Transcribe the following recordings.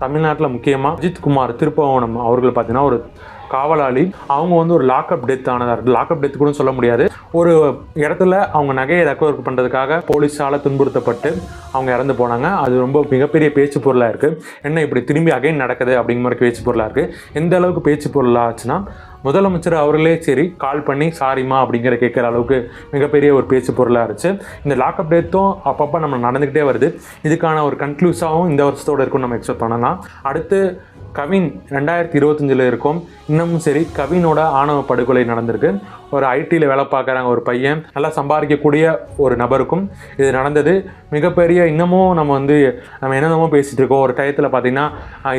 தமிழ்நாட்டில் முக்கியமாக அஜித்குமார் திருப்பவனம் அவர்கள் பார்த்தீங்கன்னா ஒரு காவலாளி. அவங்க வந்து ஒரு லாக்அப் டெத் ஆனதாக இருக்குது. லாக்அப் டெத் கூட சொல்ல முடியாது. ஒரு இடத்துல அவங்க நகையை ரெக்கவர் பண்ணுறதுக்காக போலீஸால் துன்புறுத்தப்பட்டு அவங்க இறந்து போனாங்க. அது ரொம்ப மிகப்பெரிய பேச்சு பொருளாக இருக்குது. என்ன இப்படி திரும்பி அகைன் நடக்குது அப்படிங்கிற மாதிரி பேச்சு பொருளாக இருக்குது. எந்த அளவுக்கு பேச்சு பொருளாக ஆச்சுன்னா, முதலமைச்சர் அவர்களே சரி கால் பண்ணி சாரிமா அப்படிங்கிற கேட்குற அளவுக்கு மிகப்பெரிய ஒரு பேச்சு பொருளாக இருந்துச்சு. இந்த லாக்அப் டெத்தும் அப்பப்போ நம்ம நடந்துக்கிட்டே வருது. இதுக்கான ஒரு கன்க்ளூஸாகவும் இந்த வருஷத்தோடு இருக்கும்னு நம்ம எக்ஸ்பெக்ட் பண்ணலாம். அடுத்து கவின் 2025 இருக்கும். இன்னமும் சரி கவினோட ஆணவ படுகொலை நடந்திருக்கு. ஒரு ஐடியில் வேலை பார்க்குறாங்க ஒரு பையன், நல்லா சம்பாதிக்கக்கூடிய ஒரு நபருக்கும் இது நடந்தது. மிகப்பெரிய இன்னமும் நம்ம என்னென்னமோ பேசிகிட்டு இருக்கோம். ஒரு டயத்தில் பார்த்திங்கன்னா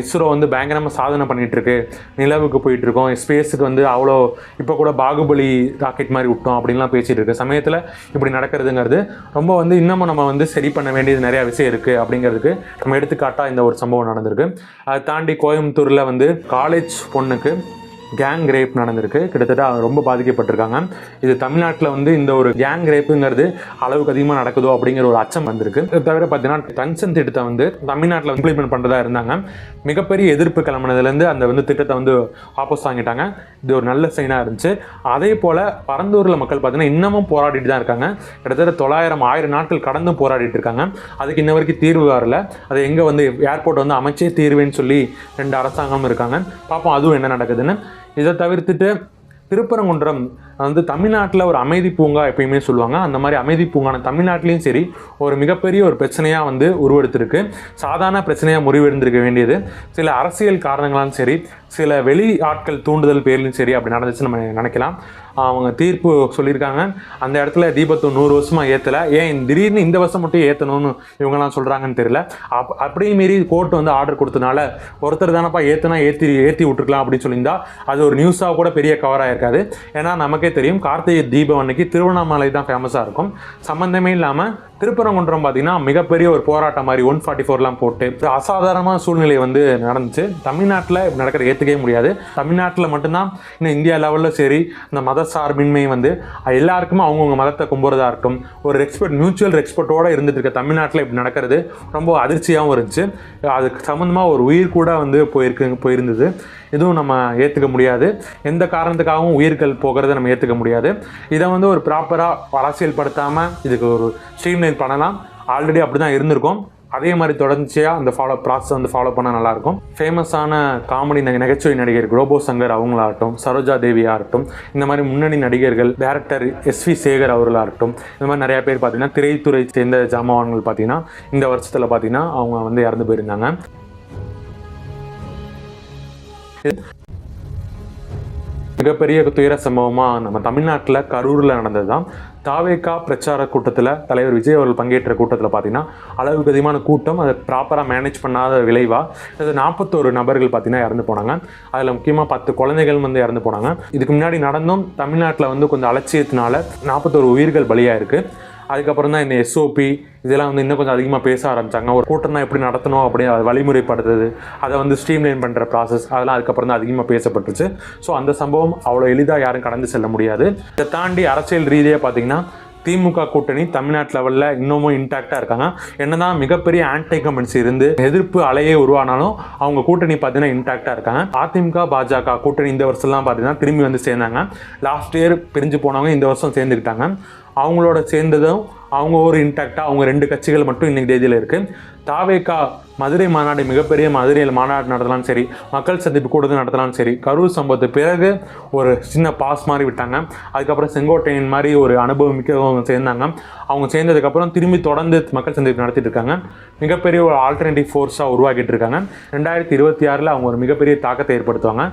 இஸ்ரோ பயங்கரமாக சாதனை பண்ணிகிட்ருக்கு, நிலவுக்கு போயிட்டுருக்கோம், ஸ்பேஸுக்கு அவ்வளோ இப்போ கூட பாகுபலி ராக்கெட் மாதிரி விட்டோம் அப்படின்லாம் பேசிகிட்டு இருக்கு சமயத்தில் இப்படி நடக்கிறதுங்கிறது ரொம்ப இன்னமும் நம்ம சரி பண்ண வேண்டியது நிறையா விஷயம் இருக்குது அப்படிங்கிறதுக்கு நம்ம எடுத்துக்காட்டாக இந்த ஒரு சம்பவம் நடந்திருக்கு. அதை தாண்டி கோயம்புத்தூரில் காலேஜ் பொண்ணுக்கு கேங் ரேப் நடந்திருக்கு. கிட்டத்தட்ட ரொம்ப பாதிக்கப்பட்டிருக்காங்க. இது தமிழ்நாட்டில் இந்த ஒரு கேங் ரேப்புங்கிறது அளவுக்கு அதிகமாக நடக்குதோ அப்படிங்கிற ஒரு அச்சம் வந்திருக்கு. இது தவிர பார்த்தீங்கன்னா பென்ஷன் திட்டத்தை தமிழ்நாட்டில் இம்ப்ளிமெண்ட் பண்ணுறதா இருந்தாங்க. மிகப்பெரிய எதிர்ப்பு கிளம்பினதுலேருந்து அந்த திட்டத்தை ஆப்போஸ் வாங்கிட்டாங்க. இது ஒரு நல்ல சைனாக இருந்துச்சு. அதே போல் பரந்தூரில் மக்கள் பார்த்தீங்கன்னா இன்னமும் போராடிட்டு தான் இருக்காங்க. கிட்டத்தட்ட 900-1000 நாட்கள் கடந்தும் போராடிட்டு இருக்காங்க. அதுக்கு இன்ன வரைக்கும் தீர்வு வரல. அது எங்கே ஏர்போர்ட் அமைச்சே தீர்வேன்னு சொல்லி 2 அரசாங்கமும் இருக்காங்க. பார்ப்போம் அதுவும் என்ன நடக்குதுன்னு. இதை தவிர்த்துட்டு திருப்பரங்குன்றம் தமிழ்நாட்டில் ஒரு அமைதி பூங்கா எப்பயுமே சொல்லுவாங்க. அந்த மாதிரி அமைதி பூங்கான தமிழ்நாட்டிலையும் சரி ஒரு மிகப்பெரிய ஒரு பிரச்சனையாக உருவெடுத்திருக்கு. சாதாரண பிரச்சனையாக முறிவெடுந்திருக்க வேண்டியது சில அரசியல் காரணங்களாலும் சரி, சில வெளி ஆட்கள் தூண்டுதல் பேர்லையும் சரி அப்படி நடந்துச்சு நம்ம நினைக்கலாம். அவங்க தீர்ப்பு சொல்லியிருக்காங்க. அந்த இடத்துல தீபத்தை 100 வருஷமாக ஏற்றலை, ஏன் திடீர்னு இந்த வருஷம் மட்டும் ஏற்றணும்னு இவங்கெல்லாம் சொல்கிறாங்கன்னு தெரியல. அப்படியே மீறி கோர்ட்டு ஆர்டர் கொடுத்தனால ஒருத்தர் தானப்பா ஏற்றினா ஏற்றி விட்டுருக்கலாம் அப்படின்னு சொல்லியிருந்தா அது ஒரு நியூஸாக கூட பெரிய கவராக இருக்காது. ஏன்னா நமக்கே தெரியும் கார்த்திகை தீபம் அன்னைக்கு திருவண்ணாமலை தான் ஃபேமஸாக இருக்கும். சம்மந்தமே இல்லாமல் திருப்பரங்குன்றம் பார்த்தீங்கன்னா மிகப்பெரிய ஒரு போராட்டம் மாதிரி 144லாம் போட்டு அசாதாரணமான சூழ்நிலை நடந்துச்சு. தமிழ்நாட்டில் இப்படி நடக்கிற ஏற்றுக்கவே முடியாது. தமிழ்நாட்டில் மட்டும்தான் இன்னும் இந்தியா லெவலில் சரி இந்த மத சார்பின்மை எல்லாருக்குமே அவங்கவுங்க மதத்தை கும்புறதா இருக்கட்டும் ஒரு மியூச்சுவல் ரெஸ்பெக்டோடு இருந்துட்டு இருக்க தமிழ்நாட்டில் இப்படி நடக்கிறது ரொம்ப அதிர்ச்சியாகவும் இருந்துச்சு. அதுக்கு சம்மந்தமாக ஒரு உயிர் கூட போயிருந்தது. இதுவும் நம்ம ஏற்றுக்க முடியாது. எந்த காரணத்துக்காகவும் உயிர்கள் போகிறத நம்ம ஏற்றுக்க முடியாது. இதை ஒரு ப்ராப்பராக அரசியல் படுத்தாமல் இதுக்கு ஒரு ஸ்ட்ரீம்லைன் பண்ணலாம். ஆல்ரெடி அப்படி தான் இருந்திருக்கும். அதே மாதிரி தொடர்ச்சியாக அந்த ப்ராசஸ் ஃபாலோ பண்ணால் நல்லாயிருக்கும். ஃபேமஸான காமெடி நகைச்சுவை நடிகர் ரோபோ சங்கர் அவங்களாகட்டும், சரோஜா தேவியாகட்டும், இந்த மாதிரி முன்னணி நடிகர்கள், டைரக்டர் SV சேகர் அவர்களாகட்டும், இந்த மாதிரி நிறையா பேர் பார்த்தீங்கன்னா திரைத்துறை சேர்ந்த ஜாமான்கள் பார்த்தீங்கன்னா இந்த வருஷத்தில் பார்த்தீங்கன்னா அவங்க இறந்து போயிருந்தாங்க. மிகப்பெரிய துயர சம்பவமாக நம்ம தமிழ்நாட்டில் கரூரில் நடந்தது தான். தாவேகா பிரச்சார கூட்டத்தில் தலைவர் விஜய் அவர்கள் பங்கேற்ற கூட்டத்தில் பார்த்தீங்கன்னா அளவுக்கு அதிகமான கூட்டம், அதை ப்ராப்பராக மேனேஜ் பண்ணாத விளைவாக 41 நபர்கள் பார்த்தீங்கன்னா இறந்து போனாங்க. அதில் முக்கியமாக 10 குழந்தைகள் இறந்து போனாங்க. இதுக்கு முன்னாடி நடந்தும் தமிழ்நாட்டில் கொஞ்சம் அலட்சியத்தினால 41 உயிர்கள் பலியாக இருக்குது. அதுக்கப்புறம் தான் இந்த SOP இதெல்லாம் இன்னும் கொஞ்சம் அதிகமாக பேச ஆரம்பித்தாங்க. ஒரு கூட்டம் தான் எப்படி நடத்தணும் அப்படி அதை வழிமுறைப்படுத்துறது, அதை ஸ்ட்ரீம்லைன் பண்ணுற ப்ராசஸ் அதெல்லாம் அதுக்கப்புறம் தான் அதிகமாக பேசப்பட்டுச்சு. ஸோ அந்த சம்பவம் அவ்வளோ எளிதாக யாரும் கடந்து செல்ல முடியாது. இதை தாண்டி அரசியல் ரீதியாக பார்த்திங்கன்னா திமுக கூட்டணி தமிழ்நாட்டு லெவலில் இன்னமும் இன்டாக்டாக இருக்காங்க. என்னதான் மிகப்பெரிய ஆன்டி கமெண்ட்ஸ் இருந்து எதிர்ப்பு அலையே உருவானாலும் அவங்க கூட்டணி பார்த்தீங்கன்னா இன்டாக்டாக இருக்காங்க. அதிமுக பாஜக கூட்டணி இந்த வருஷம்லாம் பார்த்தீங்கன்னா திரும்பி சேர்ந்தாங்க. லாஸ்ட் இயர் பிரிஞ்சு போனவங்க இந்த வருஷம் சேர்ந்துக்கிட்டாங்க. அவங்களோட சேர்ந்ததும் அவங்க ஒரு இன்டாக்டாக அவங்க 2 கட்சிகள் மட்டும் இன்றைக்கி தேதியில் இருக்குது. தாவேகா மதுரை மாநாடு மிகப்பெரிய மதுரையில் மாநாடு நடத்தலாம்னு சரி, மக்கள் சந்திப்பு கூடுதல் நடத்தலாம்னு சரி, கரூர் சம்பவத்துக்கு பிறகு ஒரு சின்ன பாஸ் மாதிரி விட்டாங்க. அதுக்கப்புறம் செங்கோட்டையன் மாதிரி ஒரு அனுபவம் மிக்கவங்க சேர்ந்தாங்க. அவங்க சேர்ந்ததுக்கப்புறம் திரும்பி தொடர்ந்து மக்கள் சந்திப்பு நடத்திட்டு இருக்காங்க. மிகப்பெரிய ஒரு ஆல்டர்னேட்டிவ் ஃபோர்ஸாக உருவாக்கிட்டு இருக்காங்க. 2026 அவங்க ஒரு மிகப்பெரிய தாக்கத்தை ஏற்படுத்துவாங்க.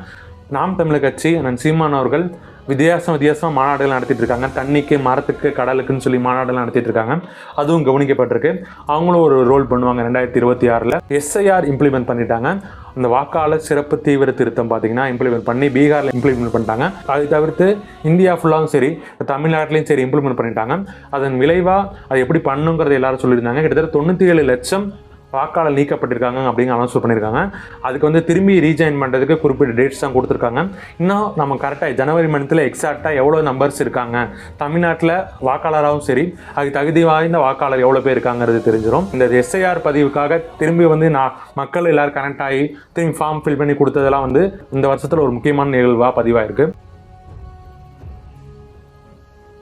நாம் தமிழர் கட்சி சீமான் அவர்கள் வித்தியாசமாக மாநாடுகள் நடத்திட்டு இருக்காங்க. தண்ணிக்கு, மரத்துக்கு, கடலுக்குன்னு சொல்லி மாநாடுகள் நடத்திட்டு இருக்காங்க. அதுவும் கவனிக்கப்பட்டிருக்கு. அவங்களும் ஒரு ரோல் பண்ணுவாங்க. 2026 SIR இம்ப்ளிமெண்ட் பண்ணிட்டாங்க. அந்த வாக்காளர் சிறப்பு தீவிர திருத்தம் பார்த்தீங்கன்னா இம்ப்ளிமெண்ட் பண்ணி பீகாரில் இம்ப்ளிமெண்ட் பண்ணிட்டாங்க. அதை தவிர்த்து இந்தியா ஃபுல்லாகவும் சரி தமிழ்நாட்டிலையும் சரி இம்ப்ளிமெண்ட் பண்ணிட்டாங்க. அதன் விளைவாக அது எப்படி பண்ணுங்கிறது எல்லாரும் சொல்லியிருந்தாங்க. கிட்டத்தட்ட 97 லட்சம் வாக்காளர் நீக்கப்பட்டிருக்காங்க அப்படின்னு அனௌன்ஸ் பண்ணியிருக்காங்க. அதுக்கு வந்து திரும்பி ரீஜாயின் பண்ணுறதுக்கு குறிப்பிட்ட டேட்ஸ் தான் கொடுத்துருக்காங்க. இன்னும் நம்ம கரெக்டாக ஜனவரி மந்த்தில் எக்ஸாக்டாக எவ்வளோ நம்பர்ஸ் இருக்காங்க, தமிழ்நாட்டில் வாக்காளராகவும் சரி அதுக்கு தகுதி வாய்ந்த வாக்காளர் எவ்வளோ பேர் இருக்காங்கிறது தெரிஞ்சிடும். இந்த எஸ்ஐஆர் பதிவுக்காக திரும்பி வந்து மக்கள் எல்லோரும் கனெக்ட் ஆகி திரும்பி ஃபார்ம் ஃபில் பண்ணி கொடுத்ததெல்லாம் வந்து இந்த வருஷத்தில் ஒரு முக்கியமான நிகழ்வாக பதிவாயிருக்கு.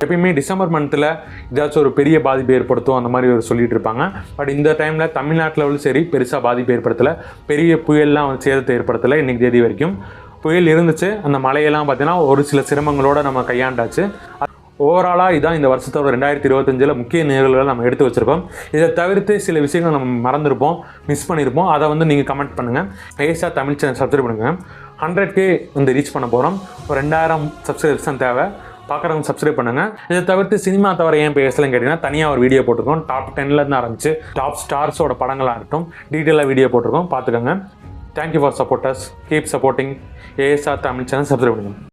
எப்பயுமே டிசம்பர் மந்த்தில் ஏதாச்சும் ஒரு பெரிய பாதிப்பு ஏற்படுத்தும் அந்த மாதிரி ஒரு சொல்லிட்டு இருப்பாங்க. பட் இந்த டைமில் தமிழ்நாட்டில் சரி பெருசாக பாதிப்பு ஏற்படுத்தலை, பெரிய புயல்லாம் வந்து சேதத்தை ஏற்படுத்தலை. இன்றைக்கி தேதி வரைக்கும் புயல் இருந்துச்சு, அந்த மழையெல்லாம் பார்த்தீங்கன்னா ஒரு சில சிரமங்களோடு நம்ம கையாண்டாச்சு. ஓவராலாக இதுதான் இந்த வருஷத்தோட 2025 முக்கிய நிகழ்வுகளை நம்ம எடுத்து வச்சுருக்கோம். இதை தவிர்த்து சில விஷயங்கள் நம்ம மறந்துருப்போம், மிஸ் பண்ணியிருப்போம். அதை வந்து நீங்கள் கமெண்ட் பண்ணுங்கள். ஏசா தமிழ் சேனல் சப்ஸ்கிரைப் பண்ணுங்கள். 100K வந்து ரீச் பண்ண போகிறோம். ஒரு 2000 சப்ஸ்கிரைப்ஸ் தான் தேவை. பார்க்குறவங்க சப்ஸ்கிரைப் பண்ணுங்கள். இதை தவிர்த்து சினிமா தவிர ஏன் பேசலன்னு கேட்டிங்கன்னா தனியாக ஒரு வீடியோ போட்டிருக்கோம். டாப் 10லேருந்து ஆரம்பிச்சு டாப் ஸ்டார்ஸோட படங்களாக இருக்கட்டும் டீட்டெயிலாக வீடியோ போட்டிருக்கோம், பார்த்துக்கோங்க. Thank you for supporters. Keep supporting ASR Tamil channel. Subscribe பண்ணுங்கள்.